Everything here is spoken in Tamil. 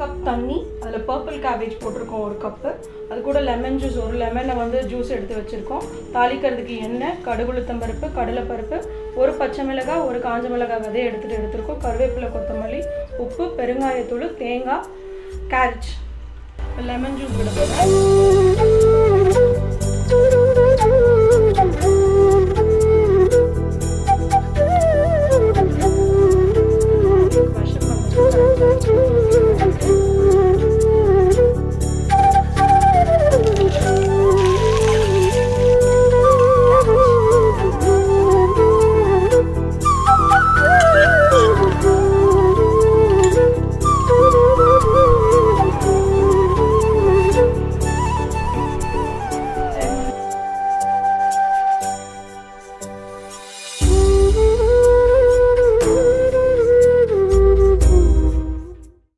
கப் தண்ணி, அதில் பர்பிள் கேபேஜ் போட்டிருக்கோம் 1 கப்பு. அது கூட லெமன் ஜூஸ், ஒரு லெமனை வந்து ஜூஸ் எடுத்து வச்சுருக்கோம். தாளிக்கிறதுக்கு எண்ணெய், கடுகுளுத்தம்பருப்பு, கடலைப்பருப்பு, 1 பச்சை மிளகாய், 1 காஞ்ச மிளகாய் விதையை எடுத்துருக்கோம். கருவேப்பிலை, கொத்தமல்லி, உப்பு, பெருங்காயத்தூள், தேங்காய், கேரட். லெமன் ஜூஸ் விட போகிறேன்.